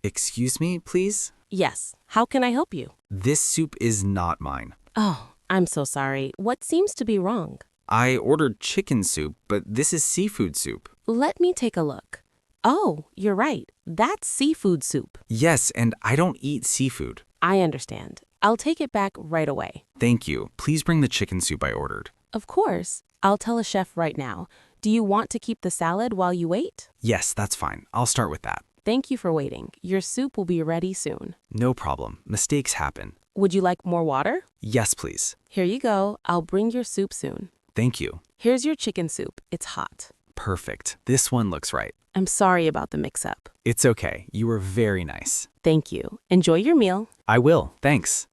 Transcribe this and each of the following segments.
Excuse me, please? Yes. How can I help you? This soup is not mine. Oh, I'm so sorry. What seems to be wrong? I ordered chicken soup, but this is seafood soup. Let me take a look. Oh, you're right. That's seafood soup. Yes, and I don't eat seafood. I understand. I'll take it back right away. Thank you. Please bring the chicken soup I ordered. Of course. I'll tell a chef right now. Do you want to keep the salad while you wait? Yes, that's fine. I'll start with that. Thank you for waiting. Your soup will be ready soon. No problem. Mistakes happen. Would you like more water? Yes, please. Here you go. I'll bring your soup soon. Thank you. Here's your chicken soup. It's hot. Perfect. This one looks right. I'm sorry about the mix-up. It's okay. You were very nice. Thank you. Enjoy your meal. I will. Thanks.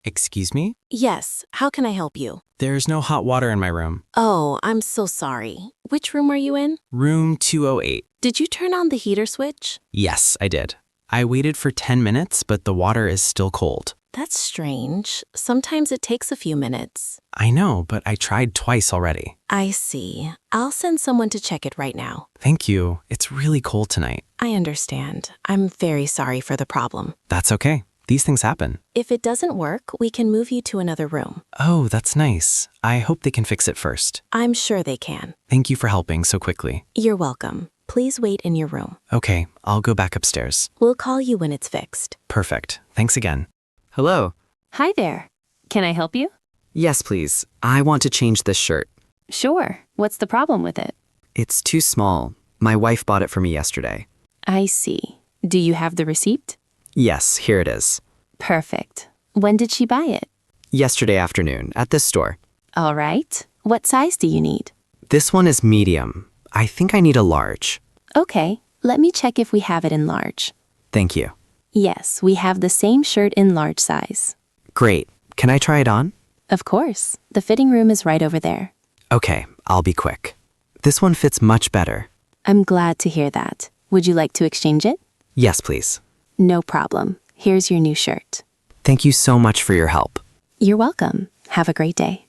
Excuse me? Yes. How can I help you? There's no hot water in my room. Oh, I'm so sorry. Which room are you in? Room 208. Did you turn on the heater switch? Yes, I did. I waited for 10 minutes, but the water is still cold. That's strange. Sometimes it takes a few minutes. I know, but I tried twice already. I see. I'll send someone to check it right now. Thank you. It's really cold tonight. I understand. I'm very sorry for the problem. That's okay. These things happen. If it doesn't work, we can move you to another room. Oh, that's nice. I hope they can fix it first. I'm sure they can. Thank you for helping so quickly. You're welcome. Please wait in your room. Okay, I'll go back upstairs. We'll call you when it's fixed. Perfect. Thanks again. Hello. Hi there. Can I help you? Yes, please. I want to change this shirt. Sure. What's the problem with it? It's too small. My wife bought it for me yesterday. I see. Do you have the receipt? Yes, here it is. Perfect. When did she buy it? Yesterday afternoon, at this store. All right. What size do you need? This one is medium. I think I need a large. Okay. Let me check if we have it in large. Thank you. Yes, we have the same shirt in large size. Great. Can I try it on? Of course. The fitting room is right over there. Okay, I'll be quick. This one fits much better. I'm glad to hear that. Would you like to exchange it? Yes, please. No problem. Here's your new shirt. Thank you so much for your help. You're welcome. Have a great day.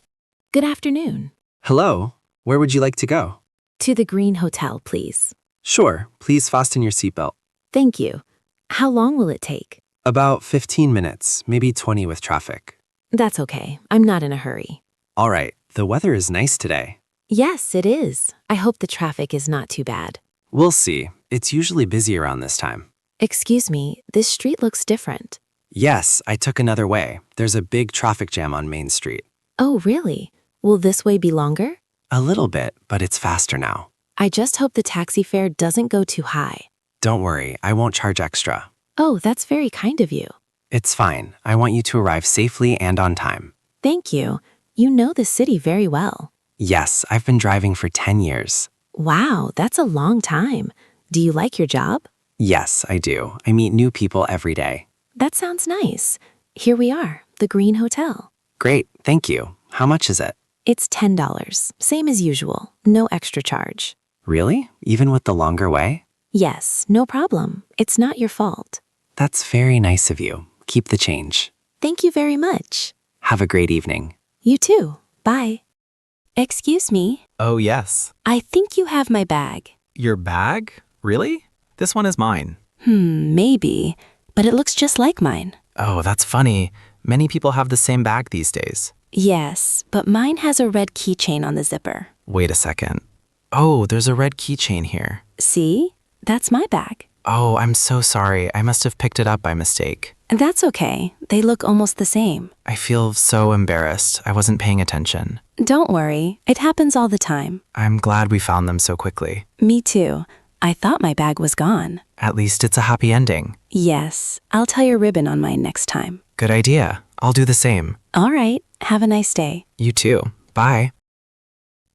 Good afternoon. Hello. Where would you like to go? To the Green Hotel, please. Sure. Please fasten your seatbelt. Thank you. How long will it take? About 15 minutes, maybe 20 with traffic. That's okay. I'm not in a hurry. All right. The weather is nice today. Yes, it is. I hope the traffic is not too bad. We'll see. It's usually busy around this time. Excuse me, this street looks different. Yes, I took another way. There's a big traffic jam on Main Street. Oh, really? Will this way be longer? A little bit, but it's faster now. I just hope the taxi fare doesn't go too high. Don't worry, I won't charge extra. Oh, that's very kind of you. It's fine. I want you to arrive safely and on time. Thank you. You know the city very well. Yes, I've been driving for 10 years. Wow, that's a long time. Do you like your job? Yes, I do. I meet new people every day. That sounds nice. Here we are, the Green Hotel. Great, thank you. How much is it? It's $10, same as usual, no extra charge. Really? Even with the longer way? Yes, no problem. It's not your fault. That's very nice of you. Keep the change. Thank you very much. Have a great evening. You too. Bye. Excuse me. Oh, yes. I think you have my bag. Your bag? Really? This one is mine. Maybe. But it looks just like mine. Oh, that's funny. Many people have the same bag these days. Yes, but mine has a red keychain on the zipper. Wait a second. Oh, there's a red keychain here. See? That's my bag. Oh, I'm so sorry. I must have picked it up by mistake. That's okay. They look almost the same. I feel so embarrassed. I wasn't paying attention. Don't worry. It happens all the time. I'm glad we found them so quickly. Me too. I thought my bag was gone. At least it's a happy ending. Yes, I'll tie a ribbon on mine next time. Good idea. I'll do the same. All right. Have a nice day. You too. Bye.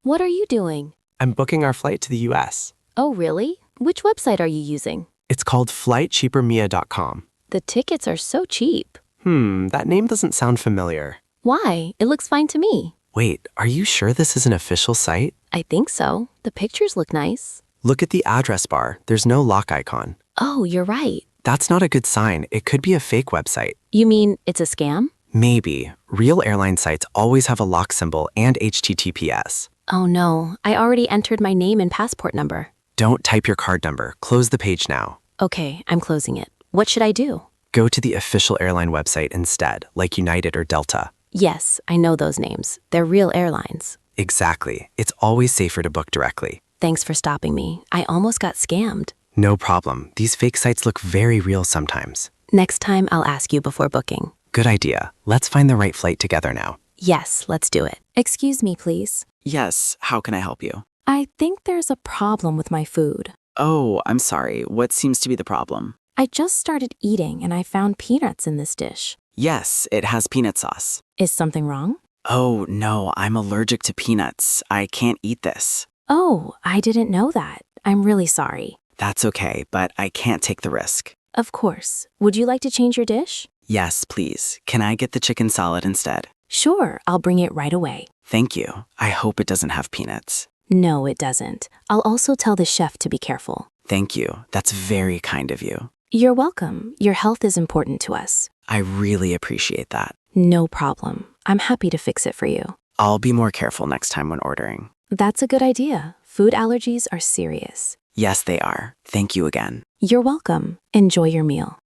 What are you doing? I'm booking our flight to the US. Oh, really? Which website are you using? It's called flightcheapermia.com. The tickets are so cheap. That name doesn't sound familiar. Why? It looks fine to me. Wait, are you sure this is an official site? I think so. The pictures look nice. Look at the address bar. There's no lock icon. Oh, you're right. That's not a good sign. It could be a fake website. You mean it's a scam? Maybe. Real airline sites always have a lock symbol and HTTPS. Oh no, I already entered my name and passport number. Don't type your card number. Close the page now. Okay, I'm closing it. What should I do? Go to the official airline website instead, like United or Delta. Yes, I know those names. They're real airlines. Exactly. It's always safer to book directly. Thanks for stopping me. I almost got scammed. No problem. These fake sites look very real sometimes. Next time, I'll ask you before booking. Good idea. Let's find the right flight together now. Yes, let's do it. Excuse me, please. Yes, how can I help you? I think there's a problem with my food. Oh, I'm sorry. What seems to be the problem? I just started eating and I found peanuts in this dish. Yes, it has peanut sauce. Is something wrong? Oh, no, I'm allergic to peanuts. I can't eat this. Oh, I didn't know that. I'm really sorry. That's okay, but I can't take the risk. Of course. Would you like to change your dish? Yes, please. Can I get the chicken salad instead? Sure, I'll bring it right away. Thank you. I hope it doesn't have peanuts. No, it doesn't. I'll also tell the chef to be careful. Thank you. That's very kind of you. You're welcome. Your health is important to us. I really appreciate that. No problem. I'm happy to fix it for you. I'll be more careful next time when ordering. That's a good idea. Food allergies are serious. Yes, they are. Thank you again. You're welcome. Enjoy your meal.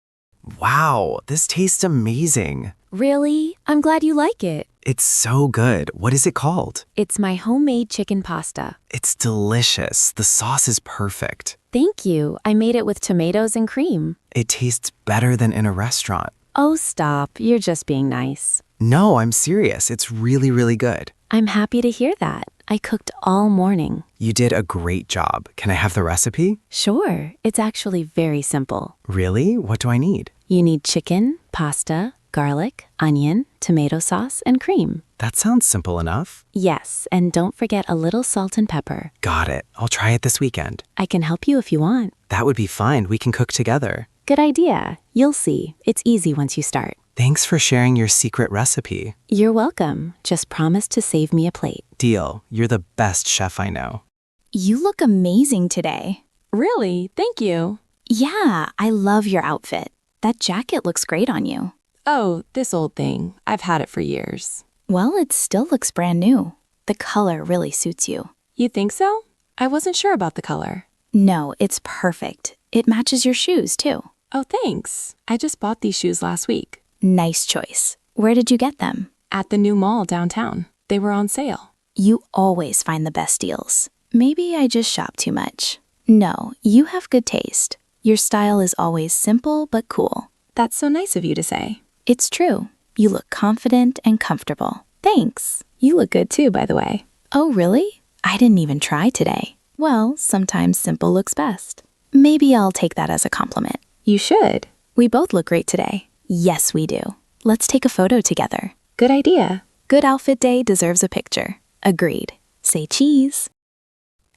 Wow, this tastes amazing. Really? I'm glad you like it. It's so good. What is it called? It's my homemade chicken pasta. It's delicious. The sauce is perfect. Thank you. I made it with tomatoes and cream. It tastes better than in a restaurant. Oh, stop. You're just being nice. No, I'm serious. It's really, really good. I'm happy to hear that. I cooked all morning. You did a great job. Can I have the recipe? Sure. It's actually very simple. Really? What do I need? You need chicken, pasta, garlic, onion, tomato sauce, and cream. That sounds simple enough. Yes, and don't forget a little salt and pepper. Got it. I'll try it this weekend. I can help you if you want. That would be fine. We can cook together. Good idea. You'll see. It's easy once you start. Thanks for sharing your secret recipe. You're welcome. Just promise to save me a plate. Deal. You're the best chef I know. You look amazing today. Really? Thank you. Yeah, I love your outfit. That jacket looks great on you. Oh, this old thing. I've had it for years. Well, it still looks brand new. The color really suits you. You think so? I wasn't sure about the color. No, it's perfect. It matches your shoes, too. Oh, thanks. I just bought these shoes last week. Nice choice. Where did you get them? At the new mall downtown. They were on sale. You always find the best deals. Maybe I just shop too much. No, you have good taste. Your style is always simple but cool. That's so nice of you to say. It's true. You look confident and comfortable. Thanks. You look good too, by the way. Oh, really? I didn't even try today. Well, sometimes simple looks best. Maybe I'll take that as a compliment. You should. We both look great today. Yes, we do. Let's take a photo together. Good idea. Good outfit day deserves a picture. Agreed. Say cheese.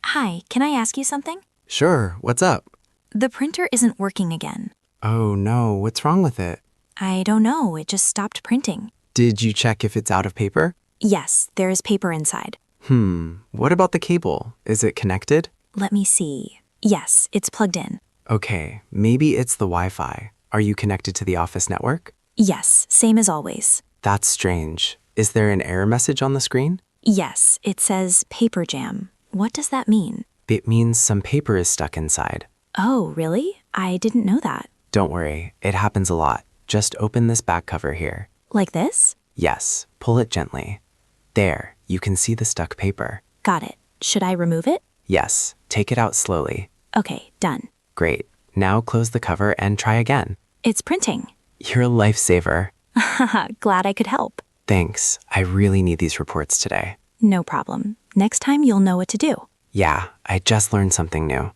Hi, can I ask you something? Sure. What's up? The printer isn't working again. Oh, no. What's wrong with it? I don't know. It just stopped printing. Did you check if it's out of paper? Yes, there is paper inside. What about the cable? Is it connected? Let me see. Yes, it's plugged in. Okay, maybe it's the Wi-Fi. Are you connected to the office network? Yes, same as always. That's strange. Is there an error message on the screen? Yes, it says paper jam. What does that mean? It means some paper is stuck inside. Oh, really? I didn't know that. Don't worry, it happens a lot. Just open this back cover here. Like this? Yes, pull it gently. There, you can see the stuck paper. Got it. Should I remove it? Yes, take it out slowly. Okay, done. Great. Now close the cover and try again. It's printing. You're a lifesaver. Haha, glad I could help. Thanks. I really need these reports today. No problem. Next time you'll know what to do. Yeah, I just learned something new.